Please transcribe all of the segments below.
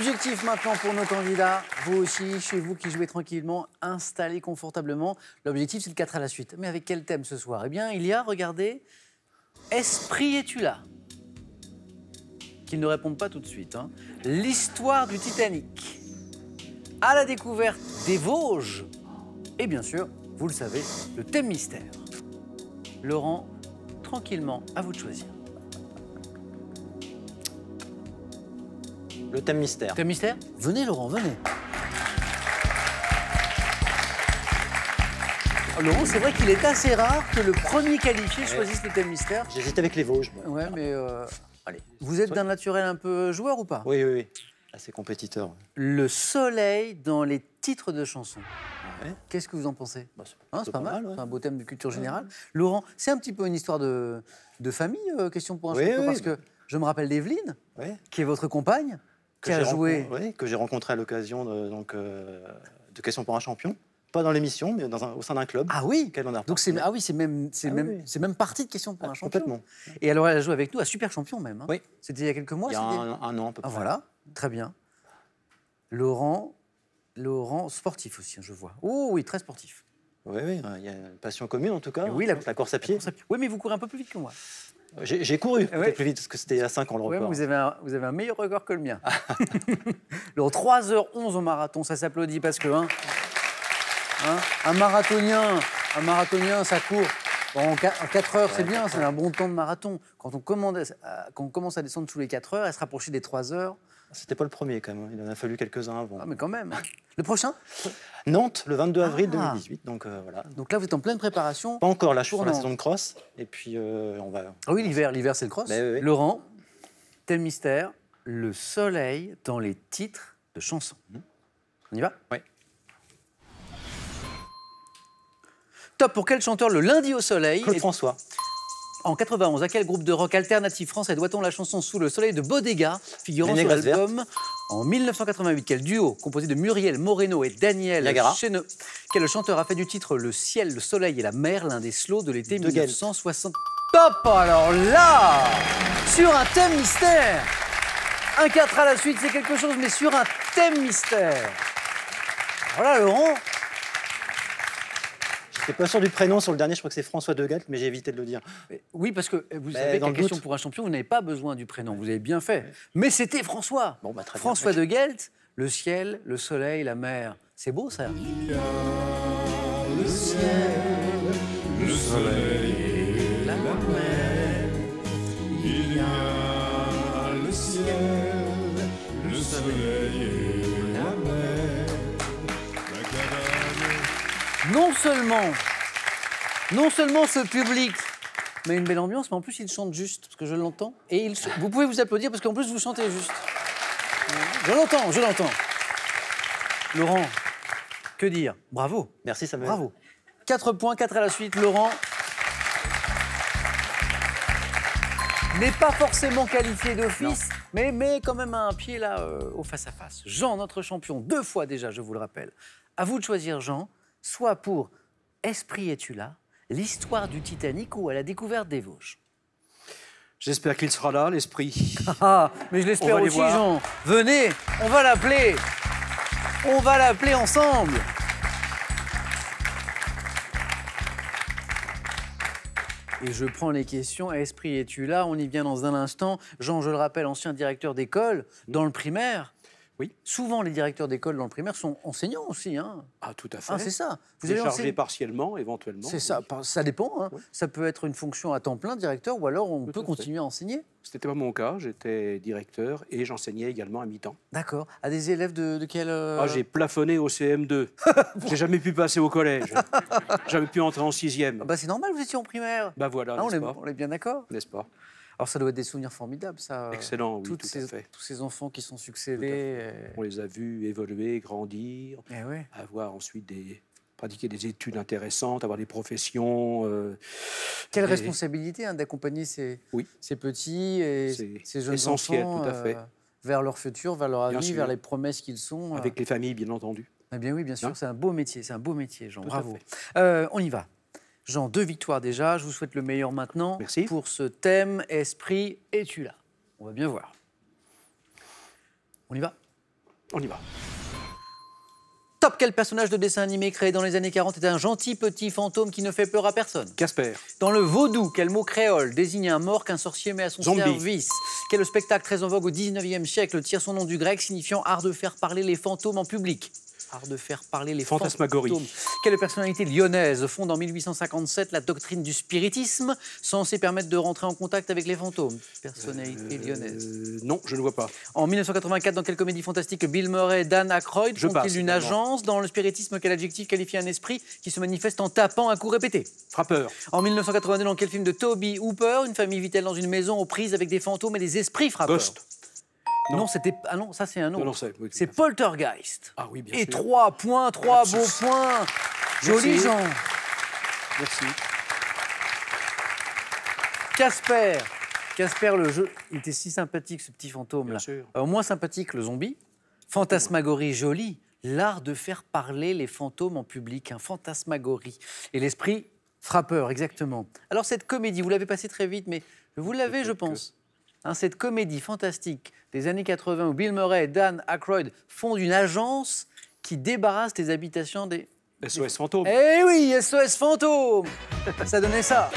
L'objectif maintenant pour nos candidats, vous aussi, chez vous qui jouez tranquillement, installés confortablement. L'objectif, c'est le 4 à la suite. Mais avec quel thème ce soir? Eh bien, il y a, regardez, Esprit es-tu là? Qu'ils ne répondent pas tout de suite. Hein. L'histoire du Titanic. À la découverte des Vosges. Et bien sûr, vous le savez, le thème mystère. Laurent, tranquillement, à vous de choisir. Le thème mystère. Thème mystère? Venez Laurent, venez. Laurent, c'est vrai qu'il est assez rare que le premier qualifié choisisse le thème mystère. J'hésite avec les Vosges. Ouais, mais allez. Vous êtes d'un naturel un peu joueur ou pas? Oui, oui, oui. Assez compétiteur. Le soleil dans les titres de chansons. Ouais. Qu'est-ce que vous en pensez? Bah, c'est pas mal, ouais. c'est un beau thème de culture générale. Laurent, c'est un petit peu une histoire de famille, question pour un champion, parce que je me rappelle d'Evelyne, qui est votre compagne, qui a joué... que j'ai rencontré à l'occasion de Question pour un champion. Pas dans l'émission, mais au sein d'un club. Ah oui. On a donc c'est même partie de Question pour un champion. Complètement. Et alors elle a joué avec nous à Super Champion même. Hein. Oui. C'était il y a quelques mois. Il y a un an à peu près. Voilà, très bien. Laurent, sportif aussi, je vois. Oh oui, très sportif. Oui, oui, il y a une passion commune en tout cas. Oui, la course à pied. Oui, mais vous courez un peu plus vite que moi. J'ai couru peut-être plus vite, parce que c'était il y a 5 ans le record. Oui, vous avez un meilleur record que le mien. Le 3h11 au marathon, ça s'applaudit parce que... un marathonien, ça court. Bon, en 4 heures, c'est bien, c'est un bon temps de marathon. Quand on commence à descendre tous les 4 heures, à se rapprocher des 3 heures... C'était pas le premier quand même, il en a fallu quelques-uns avant. Ah, mais quand même. Le prochain? Nantes, le 22 avril 2018, donc voilà. Donc là, vous êtes en pleine préparation. Pas encore, là, je suis sur la saison de cross, et puis on va... Ah oui, l'hiver, c'est le cross. Oui. Laurent, thème mystère, le soleil dans les titres de chansons. On y va? Oui. Top, pour quel chanteur le lundi au soleil? Claude François. En 91, à quel groupe de rock alternatif français doit-on la chanson Sous le soleil de Bodega, figurant sur l'album? En 1988, quel duo composé de Muriel Moreno et Daniel Cheneux? Quel chanteur a fait du titre Le ciel, le soleil et la mer l'un des slows de l'été 1960? Top, alors là, sur un thème mystère. Un 4 à la suite, c'est quelque chose, mais sur un thème mystère. Voilà, Laurent. Je n'étais pas sûr du prénom sur le dernier, je crois que c'est François de Galt, mais j'ai évité de le dire. Oui, parce que vous savez qu'en question pour un champion, vous n'avez pas besoin du prénom, vous avez bien fait. Mais c'était François. Bon, bah, très bien, François de Galt, le ciel, le soleil, la mer. C'est beau, ça. Il y a le ciel, le soleil, la mer. Il y a le ciel, le soleil et la mer. La cabane. Non seulement ce public met une belle ambiance, mais en plus il chante juste, parce que je l'entends. Et vous pouvez vous applaudir, parce qu'en plus vous chantez juste. Je l'entends. Laurent, que dire? Bravo. Merci Samuel. Bravo. 4 points, 4 à la suite. Laurent n'est pas forcément qualifié d'office, mais quand même a un pied là au face-à-face. Jean, notre champion, 2 fois déjà, je vous le rappelle. À vous de choisir, Jean, soit pour Esprit es-tu là, l'histoire du Titanic ou à la découverte des Vosges. J'espère qu'il sera là, l'esprit. Ah, mais je l'espère aussi, Jean. Venez, on va l'appeler. On va l'appeler ensemble. Et je prends les questions. Esprit es-tu là? On y vient dans un instant. Jean, je le rappelle, ancien directeur d'école dans le primaire. Oui. Souvent, les directeurs d'école dans le primaire sont enseignants aussi. Hein. Ah, tout à fait. Ah, c'est ça. Vous avez chargé partiellement, éventuellement. C'est ça. Ça dépend. Hein. Oui. Ça peut être une fonction à temps plein, directeur, ou alors on peut continuer à enseigner. Ce n'était pas mon cas. J'étais directeur et j'enseignais également à mi-temps. D'accord. À des élèves de quel... Ah, j'ai plafonné au CM2. J'ai jamais pu passer au collège. Jamais pu entrer en 6e. Ah bah c'est normal, vous étiez en primaire. Bah voilà, ah, n'est-ce pas? on est bien d'accord. N'est-ce pas? Alors ça doit être des souvenirs formidables, ça. Excellent, oui, tout à fait. Tous ces enfants qui sont succédés. On les a vus évoluer, grandir, ouais. avoir ensuite pratiquer des études intéressantes, avoir des professions. Quelle responsabilité d'accompagner ces petits et ces jeunes essentiel, enfants tout à fait. Vers leur futur, vers leur avenir, vers les promesses qu'ils sont. Avec les familles, bien entendu. Eh bien oui, bien sûr, c'est un beau métier, Jean. Tout Bravo. On y va. Jean, 2 victoires déjà. Je vous souhaite le meilleur maintenant. Merci. Pour ce thème, Esprit, es-tu là? On va bien voir. On y va? On y va. Top, quel personnage de dessin animé créé dans les années 40 est un gentil petit fantôme qui ne fait peur à personne? Casper. Dans le vaudou, quel mot créole désigne un mort qu'un sorcier met à son Zombie. service? Quel spectacle très en vogue au 19e siècle tire son nom du grec signifiant art de faire parler les fantômes en public? Art de faire parler les Fantasmagorie. fantômes. Quelle personnalité lyonnaise fonde en 1857 la doctrine du spiritisme censée permettre de rentrer en contact avec les fantômes? Personnalité lyonnaise. Non, je ne vois pas. En 1984, dans quelle comédie fantastique Bill Murray et Dan Aykroyd Je passe, font-ils une également. agence? Dans le spiritisme, quel adjectif qualifie un esprit qui se manifeste en tapant à coups répétés? Frappeur. En 1982, dans quel film de Toby Hooper, une famille vit-elle dans une maison aux prises avec des fantômes et des esprits frappeurs? Ghost. Non, c'était... Ah non, ça c'est un autre. Non, c'est... oui, C'est Poltergeist. Ah oui, bien Et sûr. 3 points, 3 beaux points. Joli Merci. Jean. Merci. Casper. Casper, le jeu, il était si sympathique ce petit fantôme-là. Bien sûr. Moins sympathique le zombie. Fantasmagorie jolie. L'art de faire parler les fantômes en public. Fantasmagorie. Et l'esprit frappeur, exactement. Alors cette comédie, vous l'avez passée très vite, mais vous l'avez, je pense. Hein, cette comédie fantastique des années 80 où Bill Murray et Dan Aykroyd fondent une agence qui débarrasse les habitations des... SOS Fantôme. Eh oui, SOS Fantôme. Ça donnait ça.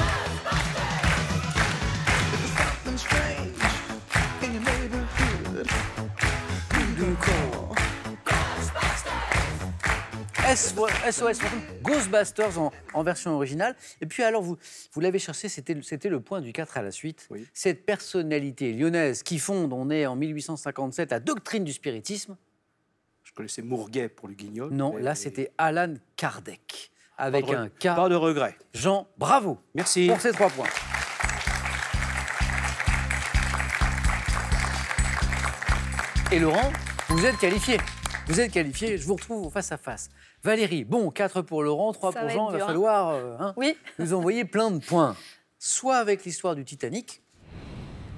SOS Fantôme, Ghostbusters en version originale. Et puis alors, vous l'avez cherché, c'était le point du 4 à la suite. Oui. Cette personnalité lyonnaise qui fonde, on est en 1857, la doctrine du spiritisme. Je connaissais Mourguet pour le Guignol. Non, mais- là c'était Alan Kardec, avec un K. Pas de regret. Jean, bravo Merci. pour ces 3 points. Et Laurent, vous êtes qualifié. Vous êtes qualifié, je vous retrouve face à face. Valérie, bon, 4 pour Laurent, 3 Ça pour va Jean, être il va dur, hein. falloir Oui. nous envoyer plein de points. Soit avec l'histoire du Titanic,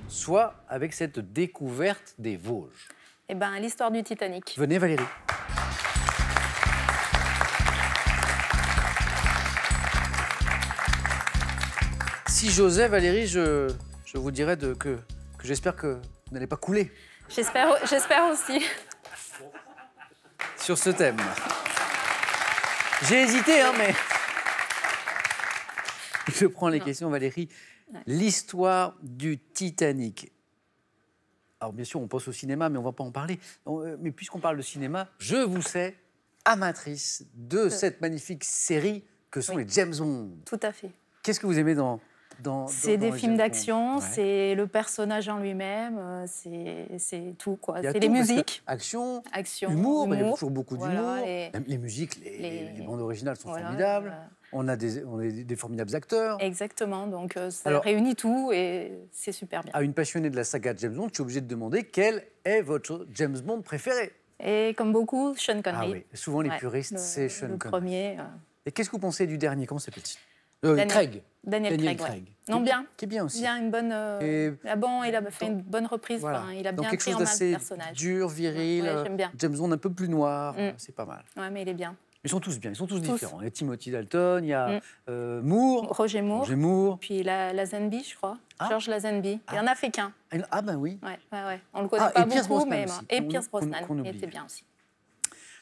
soit avec cette découverte des Vosges. Eh ben, l'histoire du Titanic. Venez Valérie. Si j'osais, Valérie, je vous dirais que j'espère que vous n'allez pas couler J'espère aussi. sur ce thème. J'ai hésité, hein, mais... Je prends les questions, Valérie. L'histoire du Titanic. Alors, bien sûr, on pense au cinéma, mais on ne va pas en parler. Mais puisqu'on parle de cinéma, je vous sais amatrice de cette magnifique série que sont Oui. les James Bond. Tout à fait. Qu'est-ce que vous aimez dans C'est des les films James Bond? d'action, Ouais. c'est le personnage en lui-même, c'est tout, quoi. Il y a C'est les tout, parce que musiques, Action, action, humour, mais il y a toujours beaucoup d'humour. Voilà, et Même les musiques, les bandes originales sont voilà, formidables. On a des formidables acteurs. exactement, donc ça Alors- réunit tout et c'est super bien. À une passionnée de la saga James Bond, je suis obligé de demander quel est votre James Bond préféré. Et comme beaucoup, Sean Connery. Ah oui, souvent les Ouais, puristes, c'est Sean le Connery. premier, Et qu'est-ce que vous pensez du dernier? Comment s'appelle-t-il Daniel- Daniel Daniel Craig. Craig. Non, bien. Qui est bien aussi. Bien, une bonne. Et Il a fait une bonne reprise. Voilà. Enfin, il a Dans bien quelque pris chose en main le d'assez personnage. dur, viril. Ouais, j'aime bien. James Bond un peu plus noir, Mm. c'est pas mal. Ouais, mais il est bien. Ils sont tous bien, ils sont tous Tous. différents. Il y a Timothy Dalton, il y a Mm. Moore, Roger Moore. Roger Moore. Puis Lazenby, je crois. Ah. Georges Lazenby. Il en a fait qu'un. Ah ben oui. Ouais. On le connaît Ah, pas et Pierce beaucoup, Brosnan mais. aussi, Et qu'on- Pierce qu'on- Brosnan, qu'on il oublie. était bien aussi.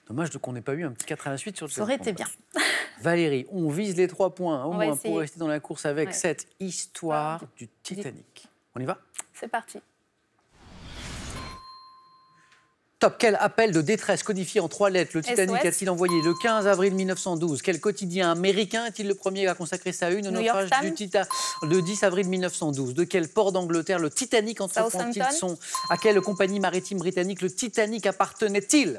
Dommage qu'on n'ait pas eu un petit 4 à la suite sur le Ça aurait James été Bond. bien. Valérie, on vise les 3 points au On va moins essayer. pour rester dans la course avec Ouais. cette histoire du Titanic. On y va? C'est parti. Top, quel appel de détresse codifié en 3 lettres le Titanic SOS. a-t-il envoyé le 15 avril 1912? Quel quotidien américain est-il le premier à consacrer sa une au New York naufrage du Times. Titanic le 10 avril 1912? De quel port d'Angleterre le Titanic entreprend-il Southampton. À quelle compagnie maritime britannique le Titanic appartenait-il?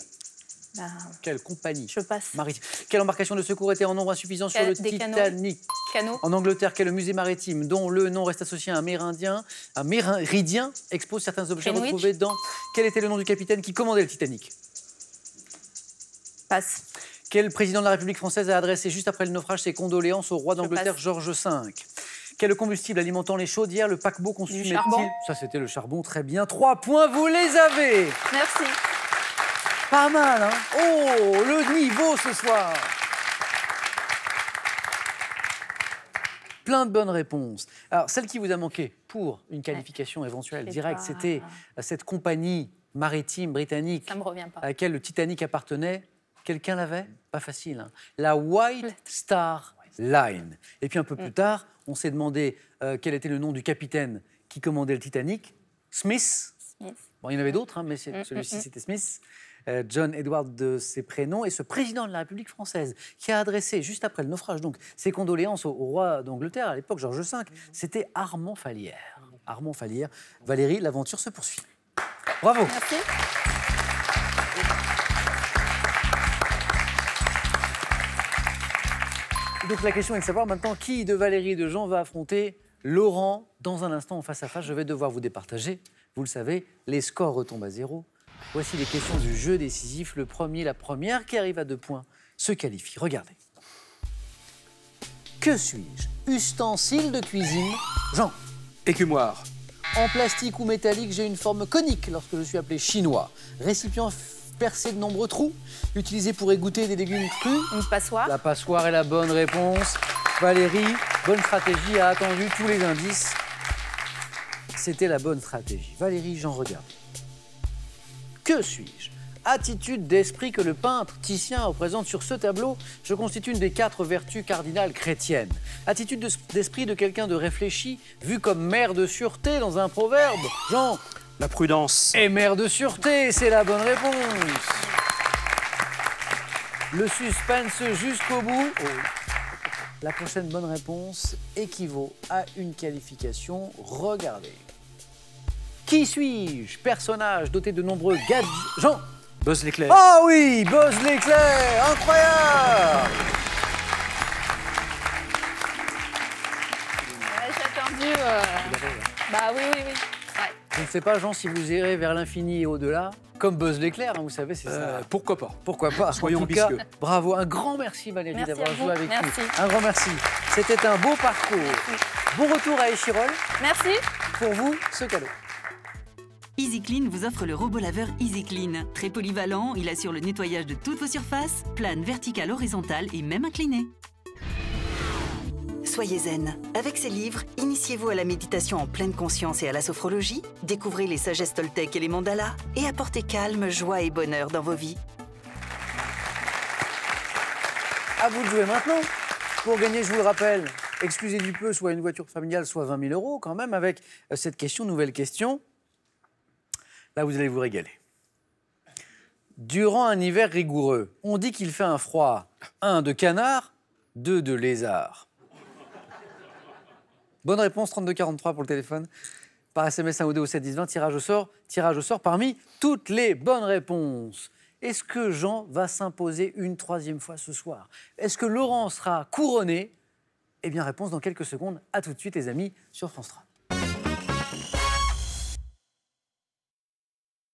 Bah, Quelle compagnie je passe. maritime? Quelle embarcation de secours était en nombre insuffisant sur le Des canots. Titanic? Canot. En Angleterre, quel musée maritime dont le nom reste associé à un méridien expose certains objets Greenwich. retrouvés dans... Quel était le nom du capitaine qui commandait le Titanic? Passe. Quel président de la République française a adressé juste après le naufrage ses condoléances au roi d'Angleterre passe. Georges V? Quel combustible alimentant les chaudières le paquebot consumait-il? charbon. Ça, c'était le charbon, très bien. 3 points, vous les avez. Merci. Pas mal, hein? Oh, le niveau ce soir. Plein de bonnes réponses. Alors, celle qui vous a manqué pour une qualification éventuelle C'est directe, pas- c'était cette compagnie maritime britannique Ça me revient pas. à laquelle le Titanic appartenait, quelqu'un l'avait? Pas facile. Hein. La White Star Line. Et puis un peu plus tard, on s'est demandé quel était le nom du capitaine qui commandait le Titanic. Smith. Bon, il y en avait d'autres, hein, mais celui-ci, c'était Smith. John Edward de ses prénoms, et ce président de la République française qui a adressé, juste après le naufrage, donc, ses condoléances au roi d'Angleterre, à l'époque, George V, c'était Armand Fallières. Armand Fallières. Valérie, l'aventure se poursuit. Bravo. Merci. Donc la question est de savoir maintenant qui de Valérie et de Jean va affronter Laurent dans un instant en face à face. Je vais devoir vous départager. Vous le savez, les scores retombent à 0. Voici les questions du jeu décisif. Le premier, la première qui arrive à 2 points se qualifie. Regardez. Que suis-je? Ustensile de cuisine. Jean. Écumoire. En plastique ou métallique, j'ai une forme conique lorsque je suis appelé chinois. Récipient percé de nombreux trous, utilisé pour égoutter des légumes crus. Une passoire. La passoire est la bonne réponse. Valérie, bonne stratégie, a attendu tous les indices. C'était la bonne stratégie. Valérie, j'en regarde. Que suis-je? Attitude d'esprit que le peintre Titien représente sur ce tableau, je constitue une des 4 vertus cardinales chrétiennes. Attitude d'esprit de quelqu'un de réfléchi, vu comme maire de sûreté dans un proverbe. Jean. La prudence. Et maire de sûreté, c'est la bonne réponse. Le suspense jusqu'au bout. La prochaine bonne réponse équivaut à une qualification. Regardez. Qui suis-je? Personnage doté de nombreux gadgets. Jean. Buzz l'éclair. Ah oui, Buzz l'éclair, incroyable. Ouais, j'ai attendu. Bah oui. Ouais. Je ne sais pas, Jean, si vous irez vers l'infini et au-delà, comme Buzz l'éclair, hein, vous savez, c'est ça. Pourquoi pas? Pourquoi pas? Soyons en tout cas, ambitieux. bravo, un grand merci Valérie Merci d'avoir à vous. joué avec Merci. nous. Un grand merci. C'était un beau parcours. Bon retour à Échirol. Merci. Pour vous, ce cadeau. EasyClean vous offre le robot laveur EasyClean. Très polyvalent, il assure le nettoyage de toutes vos surfaces, plane, verticale, horizontale et même inclinée. Soyez zen. Avec ces livres, initiez-vous à la méditation en pleine conscience et à la sophrologie, découvrez les sagesses Toltec et les mandalas et apportez calme, joie et bonheur dans vos vies. À vous de jouer maintenant. Pour gagner, je vous le rappelle, excusez du peu, soit une voiture familiale, soit 20 000 € quand même, avec cette question, nouvelle question. Là, vous allez vous régaler. Durant un hiver rigoureux, on dit qu'il fait un froid, 1 de canard, 2 de lézard. Bonne réponse, 3243 pour le téléphone. Par SMS 1 ou 2 au 7 10 20, tirage au sort parmi toutes les bonnes réponses. Est-ce que Jean va s'imposer une 3e fois ce soir? Est-ce que Laurent sera couronné? Eh bien, réponse dans quelques secondes. À tout de suite, les amis, sur France 3.